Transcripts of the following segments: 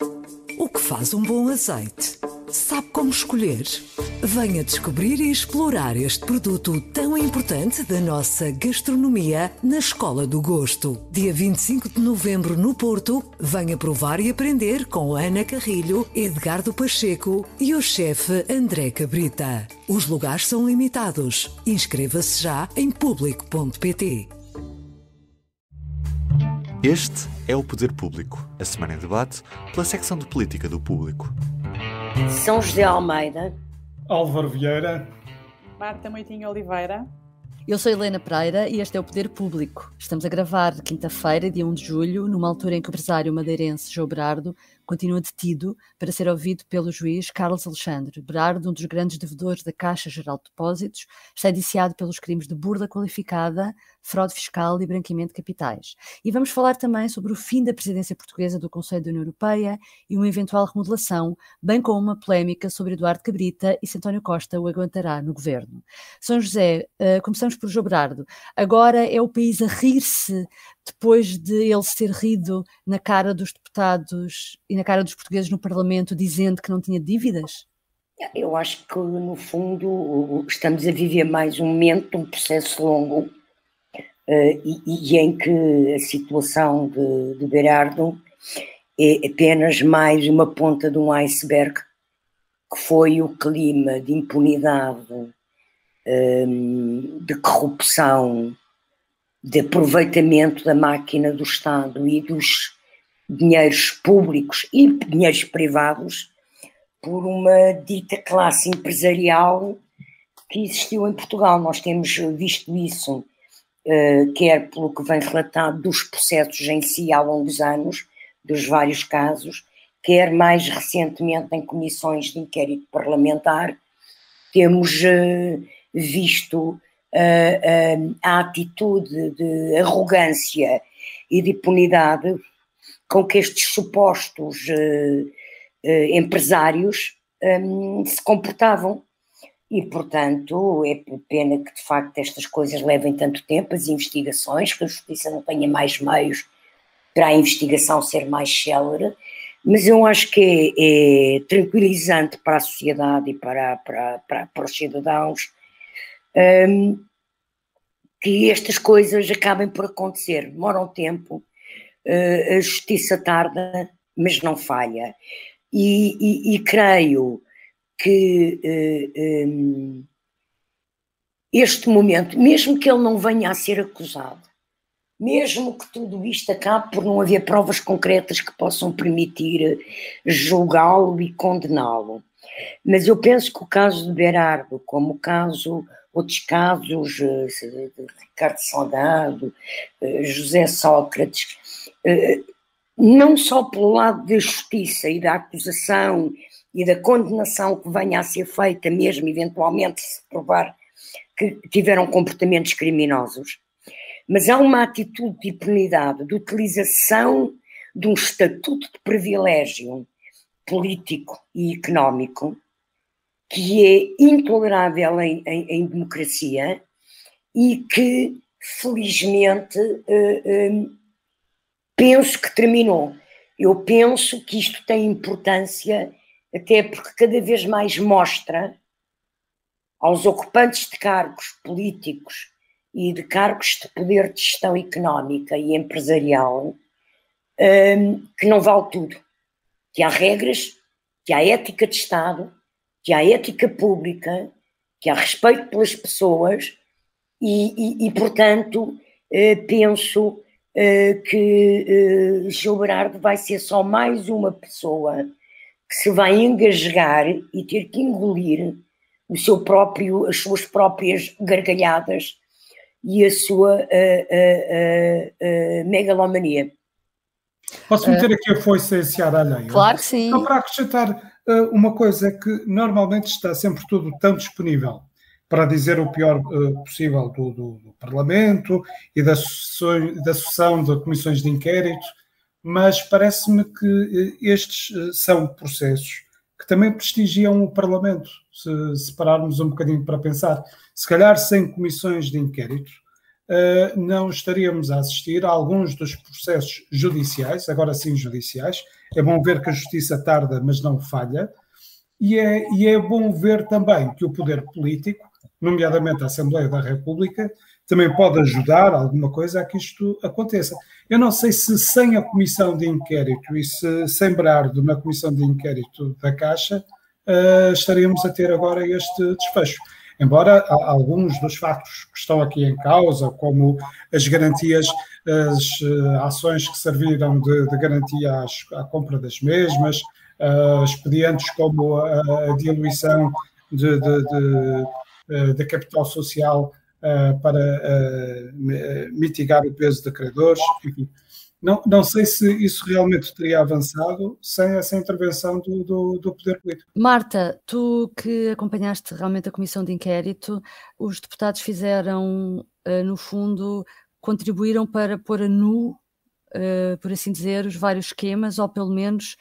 O que faz um bom azeite? Sabe como escolher? Venha descobrir e explorar este produto tão importante da nossa gastronomia na Escola do Gosto. Dia 25 de novembro no Porto, venha provar e aprender com Ana Carrilho, Edgardo Pacheco e o chefe André Cabrita. Os lugares são limitados. Inscreva-se já em público.pt. Este é o Poder Público, a semana em debate pela secção de política do Público. São José Almeida, Álvaro Vieira, Marta Moitinho Oliveira. Eu sou Helena Pereira e este é o Poder Público. Estamos a gravar quinta-feira, dia 1 de julho, numa altura em que o empresário madeirense João Berardo continua detido para ser ouvido pelo juiz Carlos Alexandre. Berardo, um dos grandes devedores da Caixa Geral de Depósitos, está indiciado pelos crimes de burla qualificada, fraude fiscal e branqueamento de capitais. E vamos falar também sobre o fim da presidência portuguesa do Conselho da União Europeia e uma eventual remodelação, bem como uma polémica sobre Eduardo Cabrita e se António Costa o aguentará no governo. São José, começamos por João Berardo. Agora é o país a rir-se depois de ele ser rido na cara dos deputados e na cara dos portugueses no Parlamento, dizendo que não tinha dívidas? Eu acho que, no fundo, estamos a viver mais um momento, um processo longo, e em que a situação de Berardo é apenas mais uma ponta de um iceberg, que foi o clima de impunidade, de corrupção, de aproveitamento da máquina do Estado e dos dinheiros públicos e dinheiros privados por uma dita classe empresarial que existiu em Portugal. Nós temos visto isso, quer pelo que vem relatado dos processos em si há longos anos, dos vários casos, quer mais recentemente em comissões de inquérito parlamentar, temos visto a atitude de arrogância e de impunidade com que estes supostos empresários se comportavam. E, portanto, é pena que, de facto, estas coisas levem tanto tempo, as investigações, que a Justiça não tenha mais meios para a investigação ser mais célere, mas eu acho que é tranquilizante para a sociedade e para os cidadãos que estas coisas acabem por acontecer. Demoram tempo, a Justiça tarda, mas não falha. E creio que este momento, mesmo que ele não venha a ser acusado, mesmo que tudo isto acabe por não haver provas concretas que possam permitir julgá-lo e condená-lo, mas eu penso que o caso de Berardo, como o caso, outros casos de Ricardo Salgado, José Sócrates, não só pelo lado da justiça e da acusação e da condenação que venha a ser feita, mesmo eventualmente se provar que tiveram comportamentos criminosos, mas há uma atitude de impunidade, de utilização de um estatuto de privilégio político e económico que é intolerável em democracia e que, felizmente, penso que terminou. Eu penso que isto tem importância, até porque cada vez mais mostra aos ocupantes de cargos políticos e de cargos de poder de gestão económica e empresarial que não vale tudo, que há regras, que há ética de Estado, que há ética pública, que há respeito pelas pessoas e portanto, penso que João Berardo vai ser só mais uma pessoa que se vai engasgar e ter que engolir as suas próprias gargalhadas e a sua megalomania. Posso meter aqui a foice a seara alheia? Claro que sim. Só para acrescentar uma coisa, é que normalmente está sempre tudo tão disponível para dizer o pior possível do Parlamento e da sucessão de comissões de inquérito, mas parece-me que estes são processos que também prestigiam o Parlamento, se pararmos um bocadinho para pensar. Se calhar sem comissões de inquérito não estaríamos a assistir a alguns dos processos judiciais, agora sim judiciais, É bom ver que a justiça tarda, mas não falha. E é bom ver também que o poder político, nomeadamente a Assembleia da República, também pode ajudar alguma coisa a que isto aconteça. Eu não sei se sem a comissão de inquérito e se sem Berardo na comissão de inquérito da Caixa, estaríamos a ter agora este desfecho. Embora alguns dos factos que estão aqui em causa, como as garantias, as ações que serviram de garantia à compra das mesmas, expedientes como a diluição de capital social para mitigar o peso de credores, enfim. Não sei se isso realmente teria avançado sem essa intervenção do poder político. Marta, tu que acompanhaste realmente a comissão de inquérito, os deputados fizeram, no fundo, contribuíram para pôr a nu, por assim dizer, os vários esquemas, ou pelo menos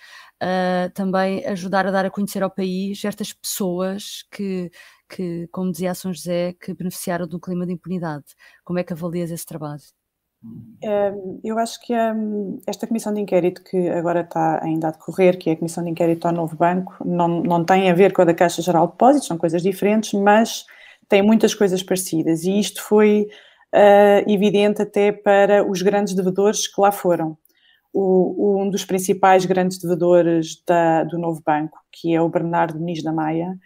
também ajudar a dar a conhecer ao país estas pessoas que, como dizia a São José, que beneficiaram do clima de impunidade. Como é que avalias esse trabalho? Eu acho que esta comissão de inquérito que agora está ainda a decorrer, que é a comissão de inquérito ao novo banco, não tem a ver com a da Caixa Geral de Depósitos, são coisas diferentes, mas tem muitas coisas parecidas, e isto foi evidente até para os grandes devedores que lá foram. Um dos principais grandes devedores do novo banco, que é o Bernardo Muniz da Maia,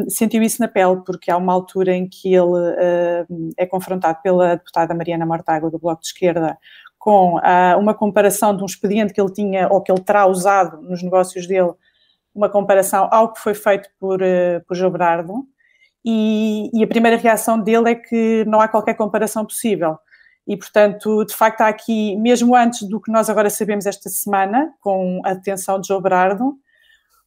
sentiu isso na pele, porque há uma altura em que ele é confrontado pela deputada Mariana Mortágua, do Bloco de Esquerda, com uma comparação de um expediente que ele tinha, ou que ele terá usado nos negócios dele, uma comparação ao que foi feito por João Berardo, e a primeira reação dele é que não há qualquer comparação possível. E, portanto, de facto, há aqui, mesmo antes do que nós agora sabemos esta semana, com a detenção de João Berardo,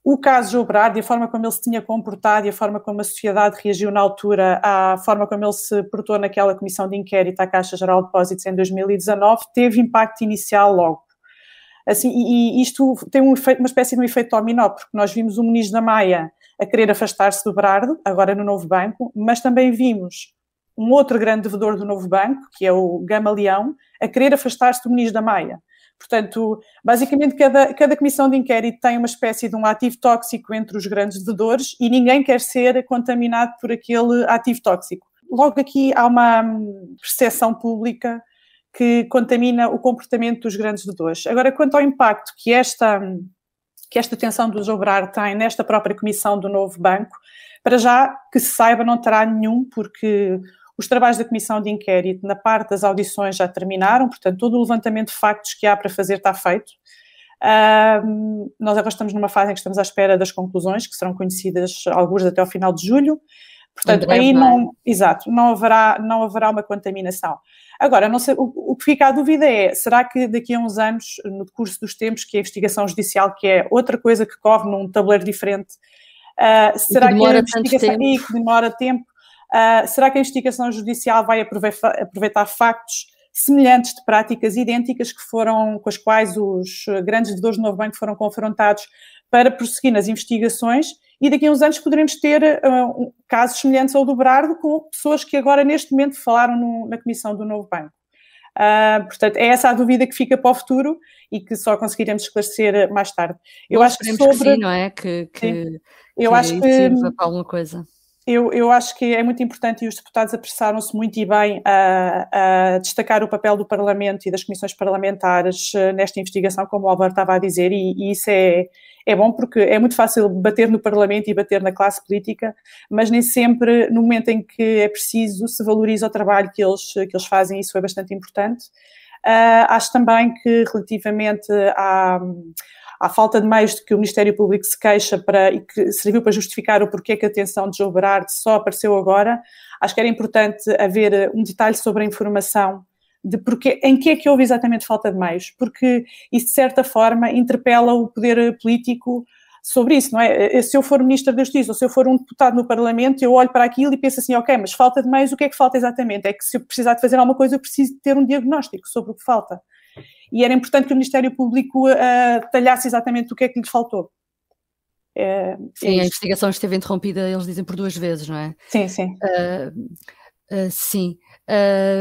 o caso de João Berardo e a forma como ele se tinha comportado e a forma como a sociedade reagiu na altura à forma como ele se portou naquela comissão de inquérito à Caixa Geral de Depósitos em 2019, teve impacto inicial logo. Assim, e isto tem uma espécie de um efeito dominó, porque nós vimos o Muniz da Maia a querer afastar-se do Berardo, agora no novo banco, mas também vimos um outro grande devedor do novo banco, que é o Gamaleão, a querer afastar-se do Muniz da Maia. Portanto, basicamente, cada comissão de inquérito tem uma espécie de um ativo tóxico entre os grandes devedores e ninguém quer ser contaminado por aquele ativo tóxico. Logo aqui há uma percepção pública que contamina o comportamento dos grandes devedores. Agora, quanto ao impacto que esta detenção do João Berardo tem nesta própria comissão do novo banco, para já, que se saiba, não terá nenhum, porque os trabalhos da comissão de inquérito na parte das audições já terminaram, portanto, todo o levantamento de factos que há para fazer está feito. Nós agora estamos numa fase em que estamos à espera das conclusões, que serão conhecidas alguns até ao final de julho. Portanto, aí não haverá uma contaminação. Agora, não sei, o que fica à dúvida é, será que daqui a uns anos, no decurso dos tempos, que a investigação judicial, que é outra coisa que corre num tabuleiro diferente, será que a investigação que demora tempo, será que a investigação judicial vai aproveitar factos semelhantes de práticas idênticas com as quais os grandes devedores do novo banco foram confrontados para prosseguir nas investigações, e daqui a uns anos poderemos ter casos semelhantes ao do Berardo com pessoas que agora neste momento falaram na comissão do novo banco. Portanto, é essa a dúvida que fica para o futuro e que só conseguiremos esclarecer mais tarde. Eu acho que sim, não é? Que sirva para alguma coisa. Eu acho que é muito importante, e os deputados apressaram-se muito e bem a destacar o papel do Parlamento e das comissões parlamentares nesta investigação, como o Álvaro estava a dizer, e isso é bom, porque é muito fácil bater no Parlamento e bater na classe política, mas nem sempre, no momento em que é preciso, se valoriza o trabalho que eles fazem, e isso é bastante importante. Acho também que, relativamente à falta de meios de que o Ministério Público se queixa e que serviu para justificar o porquê que a detenção de João Berardo só apareceu agora, acho que era importante haver um detalhe sobre a informação de em que é que houve exatamente falta de meios, porque isso, de certa forma, interpela o poder político sobre isso, não é? Se eu for Ministro da Justiça ou se eu for um deputado no Parlamento, eu olho para aquilo e penso assim, ok, mas falta de meios, o que é que falta exatamente? É que se eu precisar de fazer alguma coisa, eu preciso ter um diagnóstico sobre o que falta. E era importante que o Ministério Público detalhasse exatamente o que é que lhe faltou. Sim, a investigação esteve interrompida, eles dizem, por 2 vezes, não é? Sim, sim. Sim.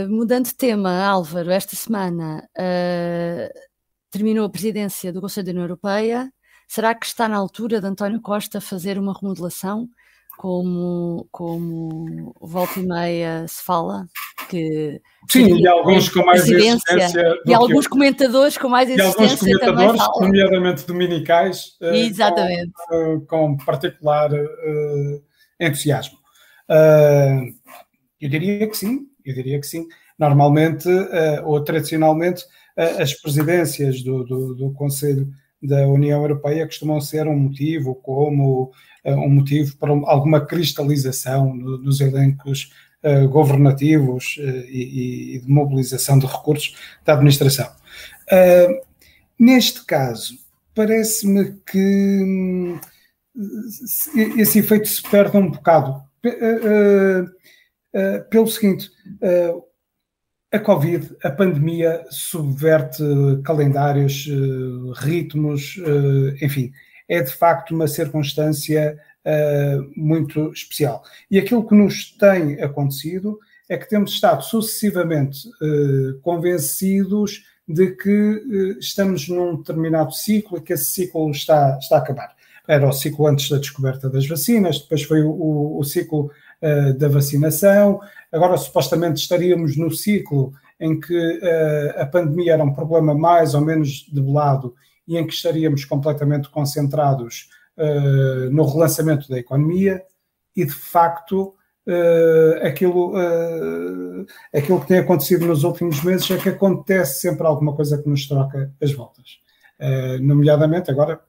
Mudando de tema, Álvaro, esta semana terminou a presidência do Conselho da União Europeia. Será que está na altura de António Costa fazer uma remodelação, como volta e meia se fala? Que sim, e alguns com mais existência. E alguns comentadores com mais existência também falam. Nomeadamente dominicais, exatamente. Com particular entusiasmo. Eu diria que sim. Normalmente, ou tradicionalmente, as presidências do Conselho da União Europeia costumam ser um motivo para alguma cristalização nos elencos governativos e de mobilização de recursos da administração. Neste caso, parece-me que esse efeito se perde um bocado. Pelo seguinte, a Covid, a pandemia, subverte calendários, ritmos, enfim, é de facto uma circunstância muito especial. E aquilo que nos tem acontecido é que temos estado sucessivamente convencidos de que estamos num determinado ciclo e que esse ciclo está a acabar. Era o ciclo antes da descoberta das vacinas, depois foi o ciclo da vacinação, agora supostamente estaríamos no ciclo em que a pandemia era um problema mais ou menos debelado e em que estaríamos completamente concentrados no relançamento da economia e, de facto, aquilo que tem acontecido nos últimos meses é que acontece sempre alguma coisa que nos troca as voltas. Nomeadamente, agora,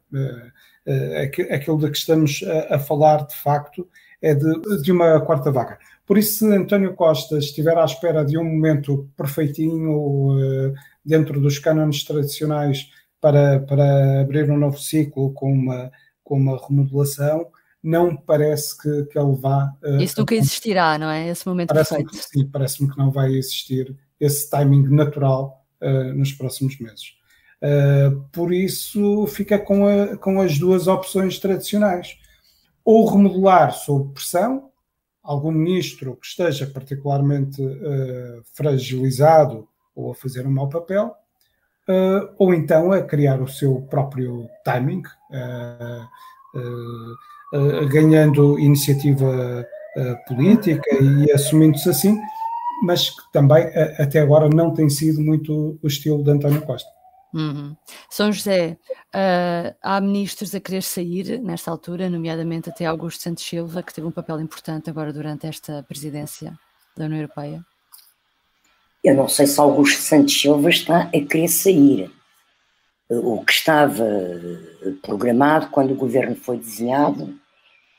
aquilo de que estamos a falar, de facto, é de uma quarta vaga. Por isso, se António Costa estiver à espera de um momento perfeitinho dentro dos cânones tradicionais para abrir um novo ciclo com uma remodelação, não parece que ele vá... Isso nunca existirá, não é? Esse momento perfeito. Sim, parece-me que não vai existir esse timing natural nos próximos meses. Por isso, fica com as duas opções tradicionais. Ou remodelar sob pressão, algum ministro que esteja particularmente fragilizado ou a fazer um mau papel, ou então a criar o seu próprio timing, ganhando iniciativa política e assumindo-se assim, mas que também até agora não tem sido muito o estilo de António Costa. Uhum. São José, há ministros a querer sair nesta altura, nomeadamente até Augusto Santos Silva, que teve um papel importante agora durante esta presidência da União Europeia. Eu não sei se Augusto Santos Silva está a querer sair. O que estava programado quando o governo foi desenhado,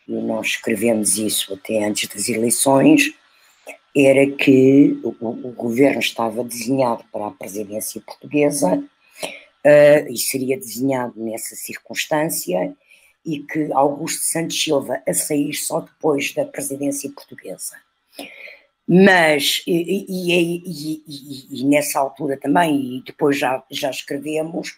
e nós escrevemos isso até antes das eleições, era que o governo estava desenhado para a presidência portuguesa, e seria desenhado nessa circunstância, e que Augusto Santos Silva a sair só depois da presidência portuguesa. Mas, e nessa altura também, e depois já escrevemos,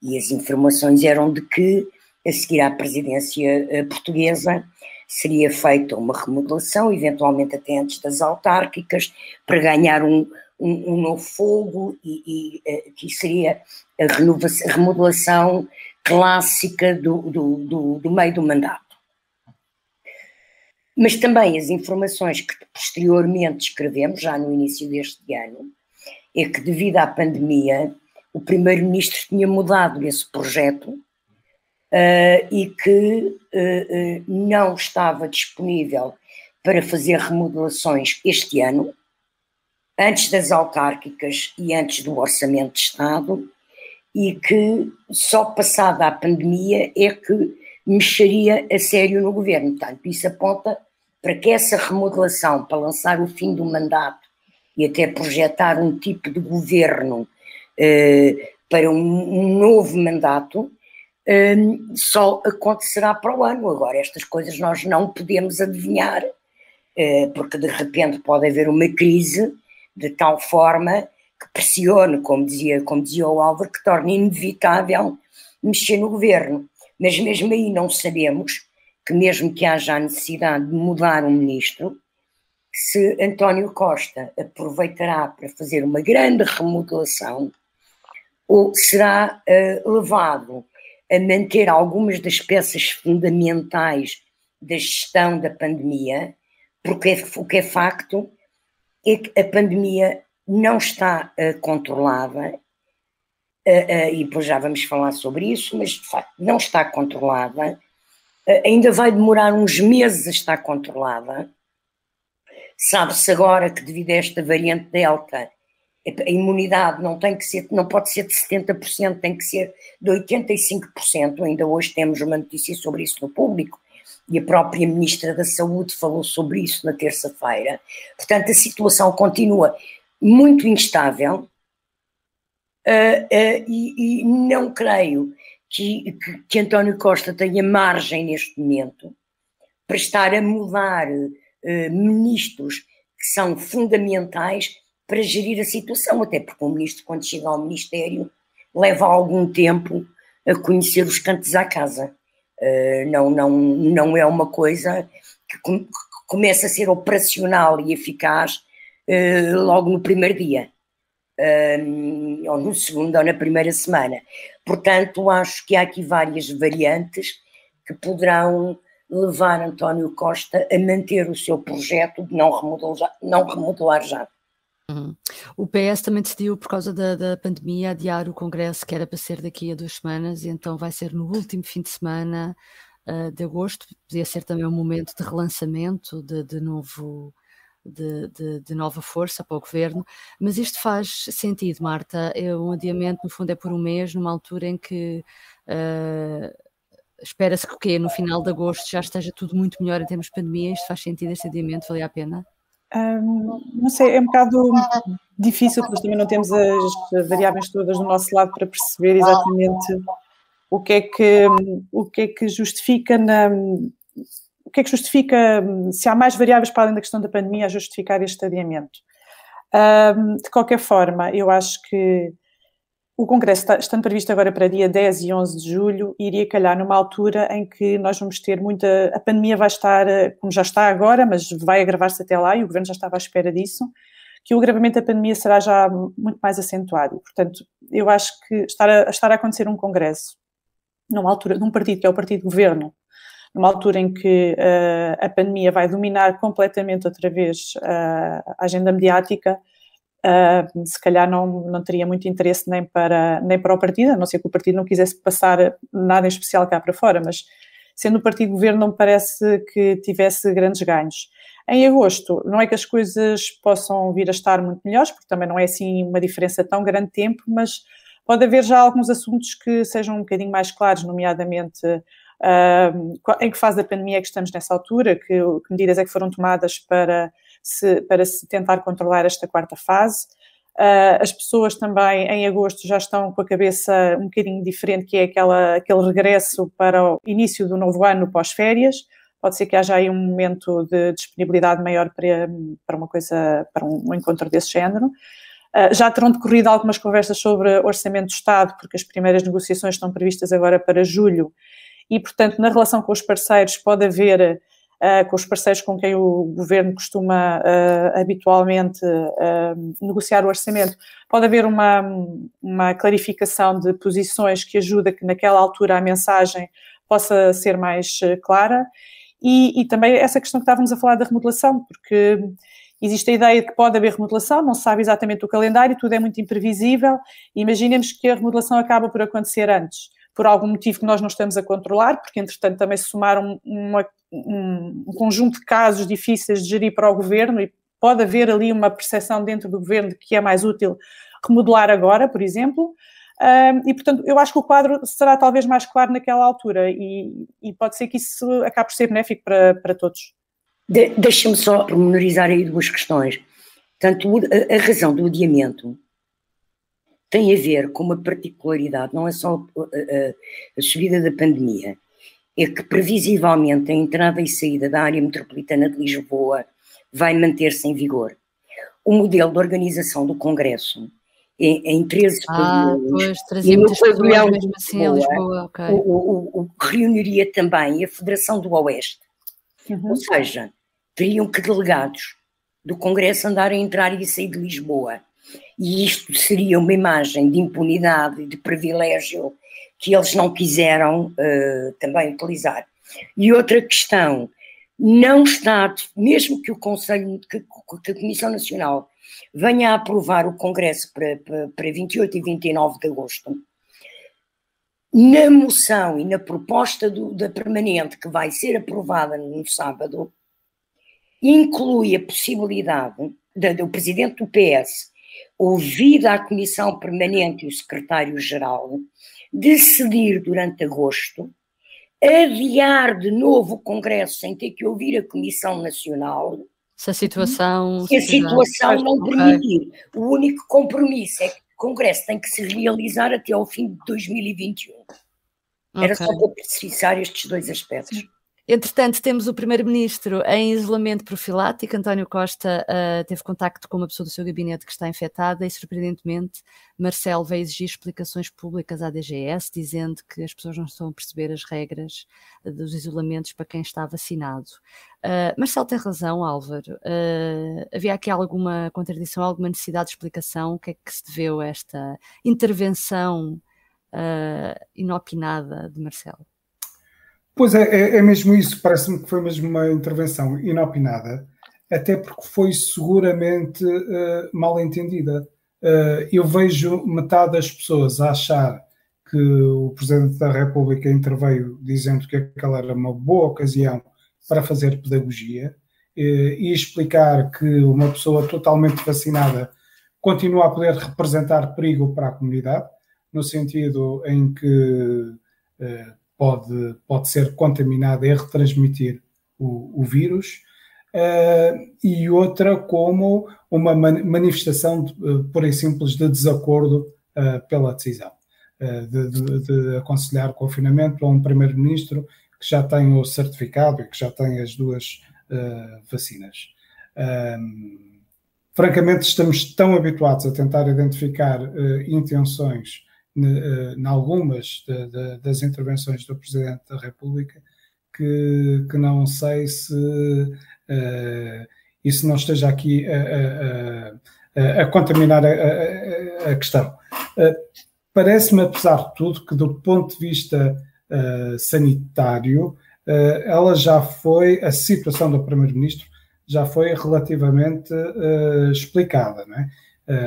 e as informações eram de que, a seguir à presidência portuguesa, seria feita uma remodelação, eventualmente até antes das autárquicas, para ganhar um novo fogo, e que seria a remodelação clássica do meio do mandato. Mas também as informações que posteriormente escrevemos, já no início deste ano, é que devido à pandemia, o primeiro-ministro tinha mudado esse projeto e que não estava disponível para fazer remodelações este ano, antes das autárquicas e antes do Orçamento de Estado, e que só passada a pandemia é que mexeria a sério no governo. Portanto, isso aponta para que essa remodelação, para lançar o fim do mandato e até projetar um tipo de governo para um novo mandato, só acontecerá para o ano. Agora, estas coisas nós não podemos adivinhar, porque de repente pode haver uma crise de tal forma que pressione, como dizia o Álvaro, que torne inevitável mexer no governo. Mas mesmo aí não sabemos que, mesmo que haja a necessidade de mudar um ministro, se António Costa aproveitará para fazer uma grande remodelação ou será levado a manter algumas das peças fundamentais da gestão da pandemia, porque o que é facto é que a pandemia não está controlada, e depois já vamos falar sobre isso, mas de facto não está controlada, ainda vai demorar uns meses a estar controlada. Sabe-se agora que devido a esta variante Delta, a imunidade não pode ser de 70%, tem que ser de 85%. Ainda hoje temos uma notícia sobre isso no Público, e a própria Ministra da Saúde falou sobre isso na terça-feira. Portanto, a situação continua muito instável, e não creio que António Costa tenha margem neste momento para estar a mudar ministros que são fundamentais para gerir a situação, até porque o ministro, quando chega ao Ministério, leva algum tempo a conhecer os cantos à casa. Não é uma coisa que começa a ser operacional e eficaz logo no primeiro dia, ou no segundo, ou na primeira semana. Portanto, acho que há aqui várias variantes que poderão levar António Costa a manter o seu projeto de não remodelar já. O PS também decidiu, por causa da pandemia, adiar o Congresso, que era para ser daqui a 2 semanas, e então vai ser no último fim de semana de agosto. Podia ser também um momento de relançamento, de nova força para o governo, mas isto faz sentido, Marta? Um adiamento, no fundo, é por um mês, numa altura em que espera-se que no final de agosto já esteja tudo muito melhor em termos de pandemia. Isto faz sentido, este adiamento? Valia a pena? Não sei, é um bocado difícil, porque também não temos as variáveis todas do nosso lado para perceber exatamente o que é que justifica se há mais variáveis para além da questão da pandemia a justificar este adiamento. De qualquer forma, eu acho que o Congresso, estando previsto agora para dia 10 e 11 de julho, iria calhar numa altura em que nós vamos ter a pandemia vai estar, como já está agora, mas vai agravar-se até lá, e o Governo já estava à espera disso, que o agravamento da pandemia será já muito mais acentuado. E, portanto, eu acho que estar a acontecer um Congresso, numa altura de um partido que é o Partido Governo, numa altura em que a pandemia vai dominar completamente outra vez a agenda mediática, se calhar não teria muito interesse nem para o partido, a não ser que o partido não quisesse passar nada em especial cá para fora, mas sendo o partido governo não me parece que tivesse grandes ganhos. Em agosto, não é que as coisas possam vir a estar muito melhores, porque também não é assim uma diferença tão grande de tempo, mas pode haver já alguns assuntos que sejam um bocadinho mais claros, nomeadamente em que fase da pandemia é que estamos nessa altura, que medidas é que foram tomadas para se tentar controlar esta quarta fase. As pessoas também em agosto já estão com a cabeça um bocadinho diferente, que é aquele regresso para o início do novo ano pós-férias. Pode ser que haja aí um momento de disponibilidade maior para um encontro desse género. Já terão decorrido algumas conversas sobre orçamento do Estado, porque as primeiras negociações estão previstas agora para julho, e, portanto, na relação com os parceiros pode haver, com os parceiros com quem o Governo costuma habitualmente negociar o orçamento, pode haver uma clarificação de posições que ajuda que naquela altura a mensagem possa ser mais clara, e também essa questão que estávamos a falar da remodelação, porque existe a ideia de que pode haver remodelação, não se sabe exatamente o calendário, tudo é muito imprevisível. Imaginemos que a remodelação acaba por acontecer antes, por algum motivo que nós não estamos a controlar, porque entretanto também se somaram um conjunto de casos difíceis de gerir para o Governo, e pode haver ali uma percepção dentro do Governo de que é mais útil remodelar agora, por exemplo, e portanto eu acho que o quadro será talvez mais claro naquela altura, e pode ser que isso acabe por ser benéfico para todos. Deixa-me só pormenorizar aí 2 questões. Portanto, a razão do adiamento tem a ver com uma particularidade, não é só a subida da pandemia, é que previsivelmente a entrada e saída da área metropolitana de Lisboa vai manter-se em vigor. O modelo de organização do Congresso em 13 pavilhões, e no pavilhão mesmo assim a Lisboa, okay. Reuniria também a Federação do Oeste, ou seja, teriam que delegados do Congresso andar a entrar e a sair de Lisboa. E isto seria uma imagem de impunidade e de privilégio que eles não quiseram também utilizar. E outra questão, não está, mesmo que o Conselho, que a Comissão Nacional venha a aprovar o Congresso para 28 e 29 de agosto, na moção e na proposta da permanente que vai ser aprovada no sábado, inclui a possibilidade do Presidente do PS, ouvida a Comissão Permanente e o Secretário-Geral, decidir durante agosto adiar de novo o Congresso sem ter que ouvir a Comissão Nacional. Se a situação não permitir. O único compromisso é que o Congresso tem que se realizar até ao fim de 2021. Era só para precisar estes dois aspectos. Entretanto, temos o Primeiro-Ministro em isolamento profilático. António Costa teve contacto com uma pessoa do seu gabinete que está infectada e, surpreendentemente, Marcelo veio exigir explicações públicas à DGS, dizendo que as pessoas não estão a perceber as regras dos isolamentos para quem está vacinado. Marcelo tem razão, Álvaro. Havia aqui alguma contradição, alguma necessidade de explicação? O que é que se deveu a esta intervenção inopinada de Marcelo? Pois é mesmo isso, parece-me que foi mesmo uma intervenção inopinada, até porque foi seguramente mal entendida. Eu vejo metade das pessoas a achar que o Presidente da República interveio dizendo que aquela era uma boa ocasião para fazer pedagogia e explicar que uma pessoa totalmente vacinada continua a poder representar perigo para a comunidade, no sentido em que pode ser contaminada e retransmitir o vírus, e outra como uma manifestação pura e simples de desacordo pela decisão de aconselhar o confinamento a um Primeiro-Ministro que já tem o certificado e que já tem as duas vacinas. Francamente, estamos tão habituados a tentar identificar intenções em algumas das intervenções do Presidente da República que não sei se isso não esteja aqui a contaminar a questão. Parece-me, apesar de tudo, que do ponto de vista sanitário, a situação do Primeiro-Ministro já foi relativamente explicada, não é?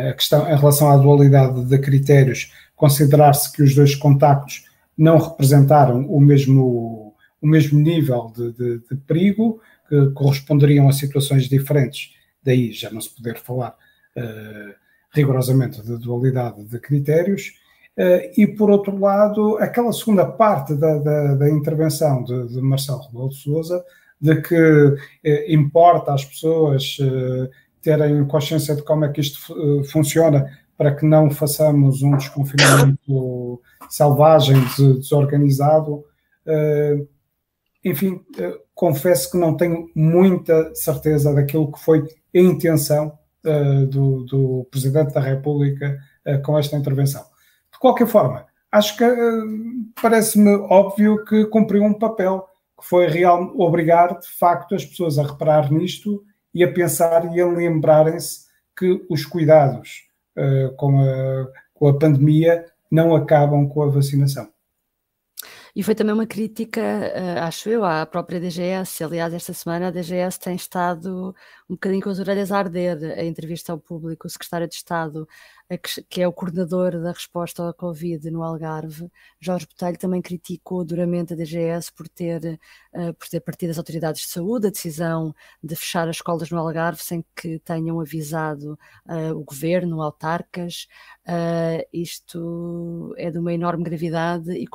A questão em relação à dualidade de critérios, considerar-se que os dois contactos não representaram o mesmo nível de perigo, que corresponderiam a situações diferentes, daí já não se poder falar rigorosamente de dualidade de critérios, e por outro lado, aquela segunda parte da intervenção de Marcelo Rebelo de Sousa, de que importa às pessoas terem consciência de como é que isto funciona para que não façamos um desconfinamento selvagem, desorganizado. Enfim, confesso que não tenho muita certeza daquilo que foi a intenção do Presidente da República com esta intervenção. De qualquer forma, acho que parece-me óbvio que cumpriu um papel, que foi obrigar, de facto, as pessoas a reparar nisto e a pensar e a lembrarem-se que os cuidados com a pandemia não acabam com a vacinação. E foi também uma crítica, acho eu, à própria DGS. Aliás, esta semana a DGS tem estado um bocadinho com as orelhas a arder. A entrevista ao público, o secretário de Estado, que é o coordenador da resposta à Covid no Algarve, Jorge Botelho, também criticou duramente a DGS por ter partido das autoridades de saúde a decisão de fechar as escolas no Algarve sem que tenham avisado o governo, autarcas. Isto é de uma enorme gravidade. E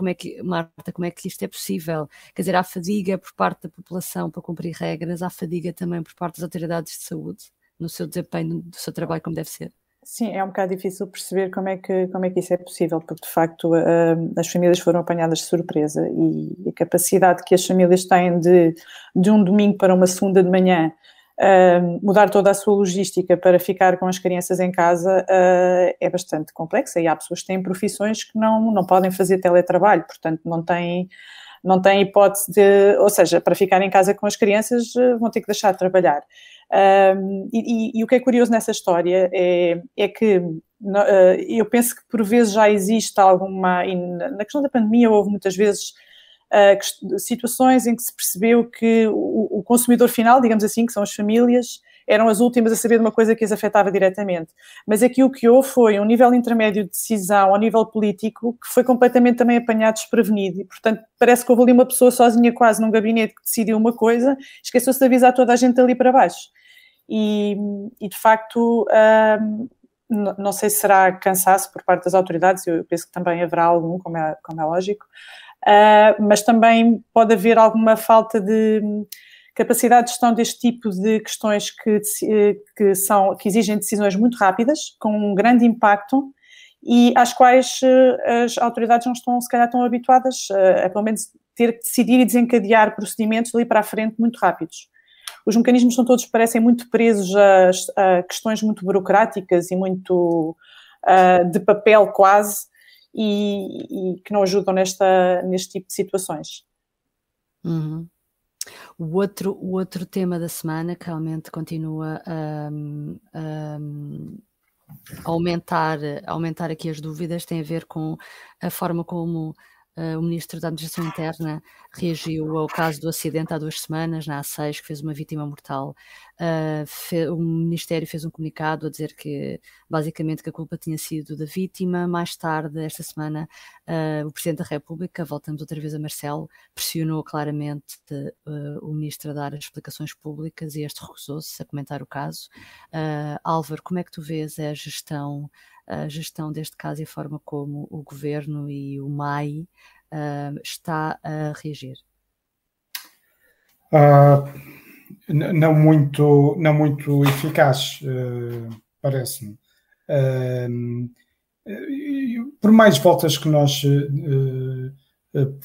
Marta, como é que isto é possível? Quer dizer, há fadiga por parte da população para cumprir regras, há fadiga também por parte das autoridades de saúde no seu desempenho do seu trabalho como deve ser. Sim, é um bocado difícil perceber como é que isso é possível, porque de facto as famílias foram apanhadas de surpresa e a capacidade que as famílias têm de um domingo para uma segunda de manhã mudar toda a sua logística para ficar com as crianças em casa é bastante complexa, e há pessoas que têm profissões que não podem fazer teletrabalho, portanto não têm hipótese ou seja, para ficar em casa com as crianças vão ter que deixar de trabalhar. E o que é curioso nessa história é que eu penso que por vezes já existe alguma, e na questão da pandemia houve muitas vezes situações em que se percebeu que o consumidor final, digamos assim, que são as famílias, eram as últimas a saber de uma coisa que as afetava diretamente. Mas aqui o que houve foi um nível intermédio de decisão ao nível político que foi completamente também apanhado desprevenido. E, portanto, parece que houve ali uma pessoa sozinha quase num gabinete que decidiu uma coisa, esqueceu-se de avisar toda a gente dali para baixo. E de facto, não sei se será cansaço por parte das autoridades, eu penso que também haverá algum, como é lógico, mas também pode haver alguma falta de capacidade de gestão deste tipo de questões que exigem decisões muito rápidas, com um grande impacto, e às quais as autoridades não estão, se calhar, tão habituadas a, pelo menos, ter que decidir e desencadear procedimentos ali para a frente muito rápidos. Os mecanismos são todos, parecem muito presos a questões muito burocráticas e muito de papel quase, e que não ajudam neste tipo de situações. Uhum. O outro tema da semana que realmente continua a aumentar aqui as dúvidas tem a ver com a forma como o Ministro da Administração Interna reagiu ao caso do acidente há 2 semanas, na A6, que fez uma vítima mortal. O Ministério fez um comunicado a dizer que, basicamente, que a culpa tinha sido da vítima. Mais tarde, esta semana, o Presidente da República, voltamos outra vez a Marcelo, pressionou claramente o Ministro a dar as explicações públicas e este recusou-se a comentar o caso. Álvaro, como é que tu vês a gestão deste caso e a forma como o Governo e o MAI está a reagir? Não muito eficaz, parece-me. Por mais voltas que nós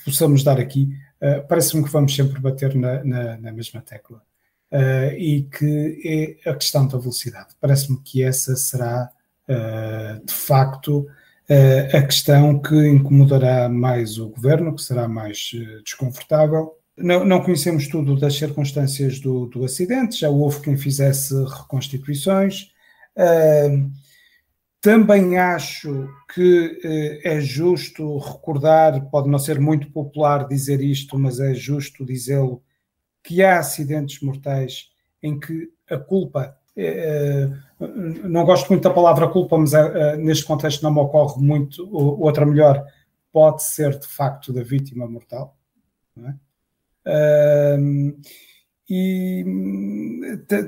possamos dar aqui, parece-me que vamos sempre bater na mesma tecla. E que é a questão da velocidade. Parece-me que essa será, de facto, a questão que incomodará mais o Governo, que será mais desconfortável. Não conhecemos tudo das circunstâncias do acidente, já houve quem fizesse reconstituições. Também acho que é justo recordar, pode não ser muito popular dizer isto, mas é justo dizê-lo, que há acidentes mortais em que a culpa, não gosto muito da palavra culpa, mas neste contexto não me ocorre muito outra melhor, pode ser de facto da vítima mortal, não é? E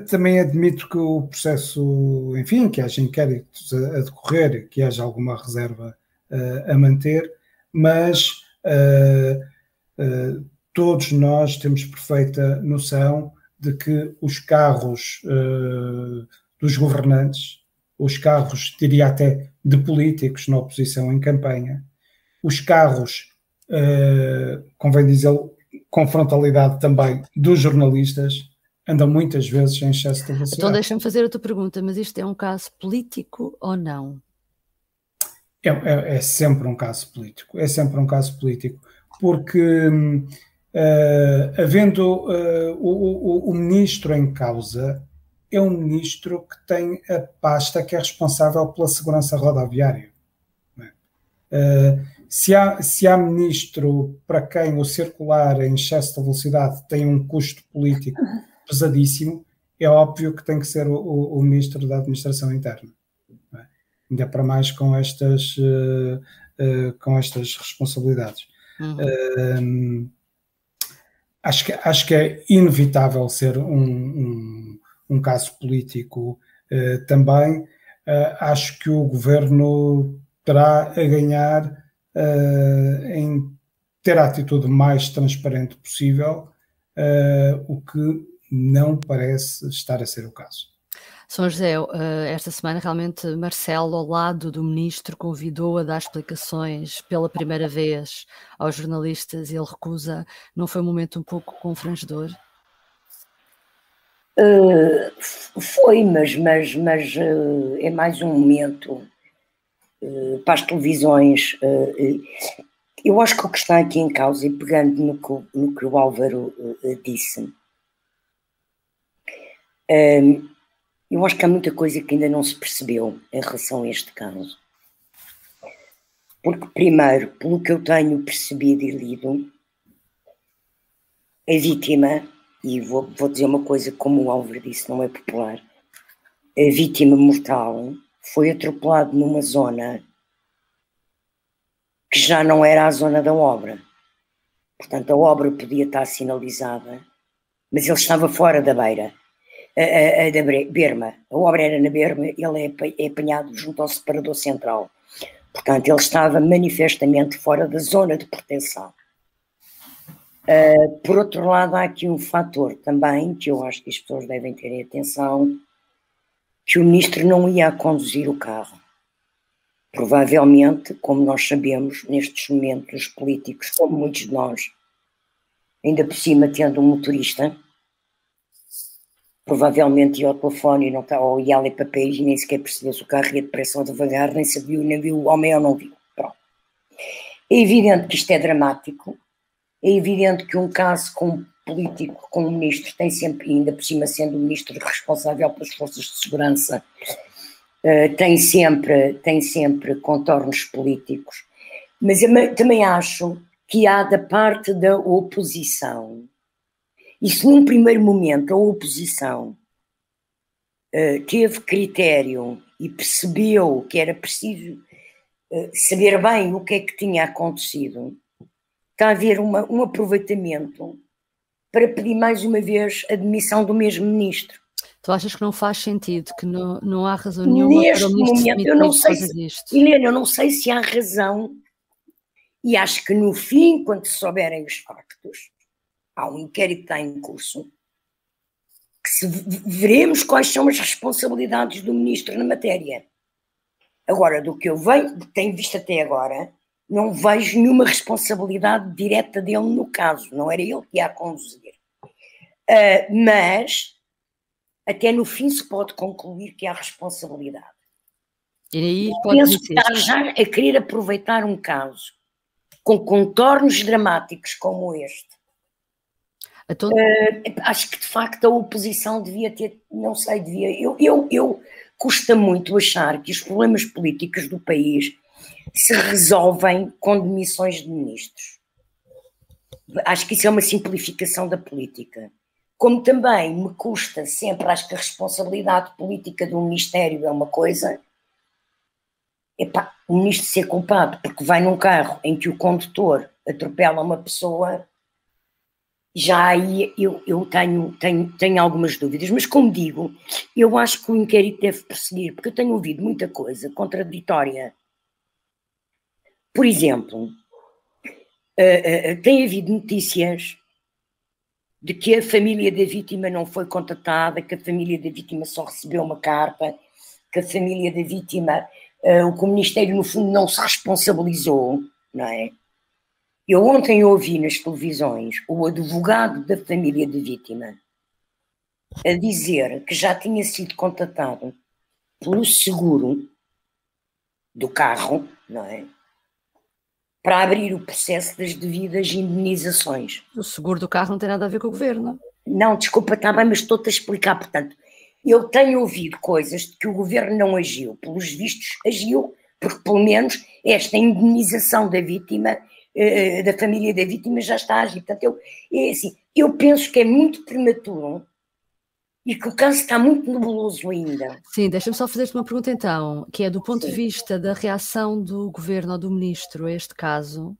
também admito que o processo, enfim, que haja inquéritos a decorrer, que haja alguma reserva a manter, mas todos nós temos perfeita noção de que os carros dos governantes, os carros, diria até, de políticos na oposição em campanha, os carros, convém dizer, com frontalidade também dos jornalistas, andam muitas vezes em excesso de velocidade. Então deixa-me fazer outra pergunta, mas isto é um caso político ou não? É sempre um caso político, porque havendo o ministro em causa, é um ministro que tem a pasta que é responsável pela segurança rodoviária. Se há ministro para quem o circular em excesso de velocidade tem um custo político pesadíssimo, é óbvio que tem que ser o ministro da Administração Interna. Ainda para mais com estas responsabilidades. Uhum. Acho que é inevitável ser um caso político também. Acho que o Governo terá a ganhar em ter a atitude mais transparente possível, o que não parece estar a ser o caso. São José, esta semana realmente Marcelo, ao lado do ministro, convidou a dar explicações pela primeira vez aos jornalistas e ele recusa. Não foi um momento um pouco confrangedor? Foi, mas é mais um momento para as televisões. Eu acho que o que está aqui em causa, e pegando no que o Álvaro disse, Eu acho que há muita coisa que ainda não se percebeu em relação a este caso. Porque, primeiro, pelo que eu tenho percebido e lido, a vítima, e vou dizer uma coisa como o Álvaro disse, não é popular, a vítima mortal foi atropelada numa zona que já não era a zona da obra. Portanto, a obra podia estar sinalizada, mas ele estava fora da beira, da berma. A obra era na berma, ele é apanhado junto ao separador central. Portanto, ele estava manifestamente fora da zona de proteção. Por outro lado, há aqui um fator também, que eu acho que as pessoas devem ter atenção, que o ministro não ia conduzir o carro. Provavelmente, como nós sabemos, nestes momentos políticos, como muitos de nós, ainda por cima tendo um motorista, provavelmente ia ao telefone e não está, ou ia a ler papéis e nem sequer percebeu se o carro ia depressa ou devagar, nem sabia, nem viu o homem ou não viu. Pronto. É evidente que isto é dramático, é evidente que um caso com um político, com um ministro, tem sempre, ainda por cima sendo o ministro responsável pelas forças de segurança, tem sempre contornos políticos, mas eu também acho que há da parte da oposição, e se num primeiro momento a oposição teve critério e percebeu que era preciso saber bem o que é que tinha acontecido, está a haver um aproveitamento para pedir mais uma vez a demissão do mesmo ministro. Tu achas que não faz sentido, que não há razão nenhuma para o ministro momento, eu não sei Helena, eu não sei se há razão, e acho que no fim, quando se souberem os factos, há um inquérito que está em curso, que veremos quais são as responsabilidades do ministro na matéria. Agora, do que eu tenho visto até agora, não vejo nenhuma responsabilidade direta dele no caso, não era ele que ia conduzir. Mas até no fim se pode concluir que há responsabilidade. E aí penso que está já a querer aproveitar um caso com contornos dramáticos como este. Então, acho que de facto a oposição devia ter, não sei, eu custa muito achar que os problemas políticos do país se resolvem com demissões de ministros. Acho que isso é uma simplificação da política. Como também me custa sempre, acho que a responsabilidade política de um ministério é uma coisa, o ministro ser culpado porque vai num carro em que o condutor atropela uma pessoa, já aí eu tenho algumas dúvidas, mas como digo, eu acho que o inquérito deve prosseguir, porque eu tenho ouvido muita coisa contraditória. Por exemplo, tem havido notícias de que a família da vítima não foi contatada, que a família da vítima só recebeu uma carta, que a família da vítima, o Ministério no fundo não se responsabilizou, não é? Eu ontem ouvi nas televisões o advogado da família da vítima a dizer que já tinha sido contatado pelo seguro do carro, não é? Para abrir o processo das devidas indemnizações. O seguro do carro não tem nada a ver com o governo. Não, desculpa, está bem, mas estou-te a explicar. Portanto, eu tenho ouvido coisas de que o governo não agiu. Pelos vistos, agiu, porque pelo menos esta indemnização da vítima, da família da vítima, já está a agir. Portanto, eu penso que é muito prematuro e que o caso está muito nebuloso ainda. Sim, deixa-me só fazer-te uma pergunta então, que é do ponto de vista da reação do governo ou do ministro a este caso,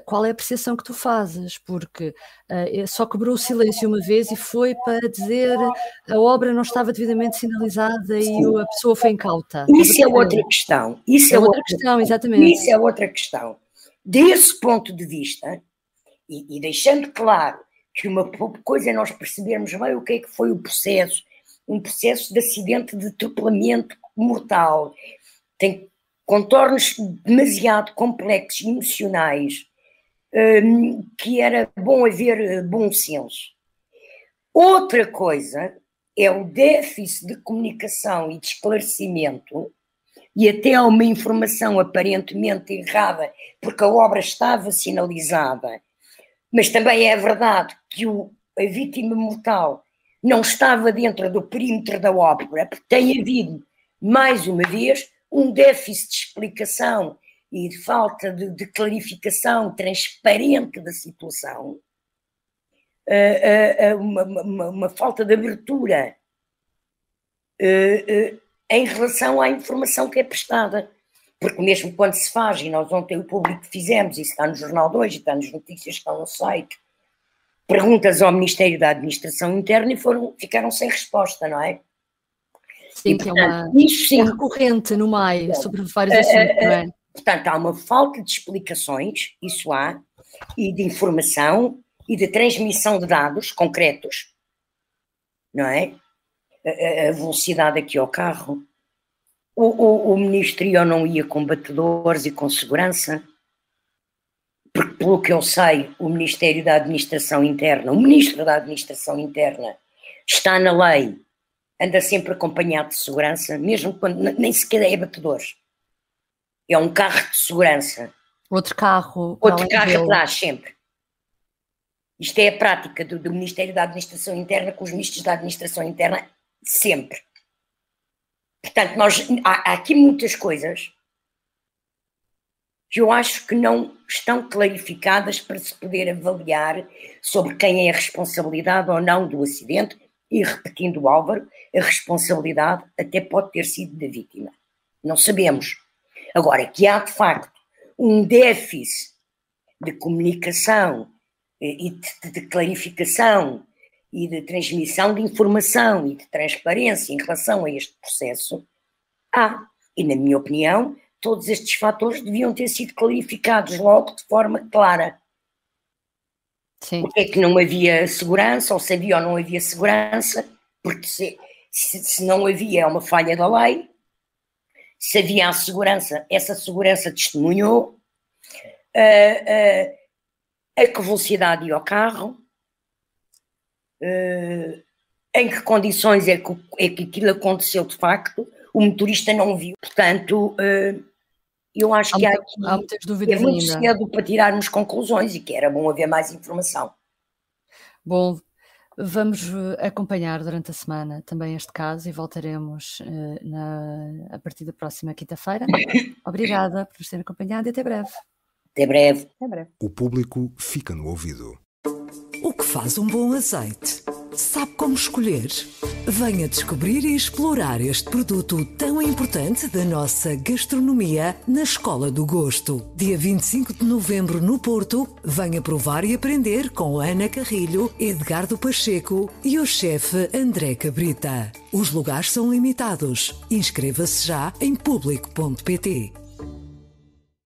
qual é a apreciação que tu fazes? Porque só quebrou o silêncio uma vez e foi para dizer a obra não estava devidamente sinalizada e a pessoa foi incauta. Isso é outra questão. Isso é outra questão, exatamente. Isso é outra questão. Desse ponto de vista, e deixando claro que uma coisa é nós percebermos bem o que é que foi o processo, um processo de acidente de atropelamento mortal, tem contornos demasiado complexos e emocionais, que era bom haver bom senso. Outra coisa é o déficit de comunicação e de esclarecimento, e até uma informação aparentemente errada, porque a obra estava sinalizada, mas também é verdade que a vítima mortal não estava dentro do perímetro da ópera, porque tem havido, mais uma vez, um déficit de explicação e de falta de clarificação transparente da situação, uma falta de abertura em relação à informação que é prestada. Porque mesmo quando se faz, e nós ontem o público fizemos, isso está no Jornal de hoje, está nas notícias, está no site, perguntas ao Ministério da Administração Interna e ficaram sem resposta, não é? Sim, e, portanto, que é recorrente no MAI sobre vários assuntos, não é? Portanto, há uma falta de explicações, isso há, e de informação e de transmissão de dados concretos, não é? A velocidade aqui ao carro. O ministro não ia com batedores e com segurança, porque, pelo que eu sei, o Ministério da Administração Interna, o Ministro da Administração Interna, está na lei, anda sempre acompanhado de segurança, mesmo quando nem sequer é batedores. É um carro de segurança. Outro carro atrás, sempre. Isto é a prática do Ministério da Administração Interna com os ministros da Administração Interna, sempre. Portanto, há aqui muitas coisas que eu acho que não estão clarificadas para se poder avaliar sobre quem é a responsabilidade ou não do acidente, e, repetindo o Álvaro, a responsabilidade até pode ter sido da vítima. Não sabemos. Agora, que há de facto um déficit de comunicação e de clarificação e de transmissão de informação e de transparência em relação a este processo, e na minha opinião, todos estes fatores deviam ter sido clarificados logo de forma clara. Sim. Porque é que não havia segurança, ou se havia ou não havia segurança, porque se não havia é uma falha da lei, se havia a segurança, essa segurança testemunhou, a que velocidade ia ao carro, em que condições é que aquilo aconteceu de facto, o motorista não viu. Portanto, eu acho que há muitas dúvidas é muito ainda. cedo para tirarmos conclusões e que era bom haver mais informação. Bom, vamos acompanhar durante a semana também este caso e voltaremos a partir da próxima quinta-feira. Obrigada por nos ter acompanhado e até breve. Até breve. Até breve. O público fica no ouvido. O que faz um bom azeite? Sabe como escolher? Venha descobrir e explorar este produto tão importante da nossa gastronomia na Escola do Gosto. Dia 25 de novembro no Porto, venha provar e aprender com Ana Carrilho, Edgardo Pacheco e o chefe André Cabrita. Os lugares são limitados. Inscreva-se já em público.pt.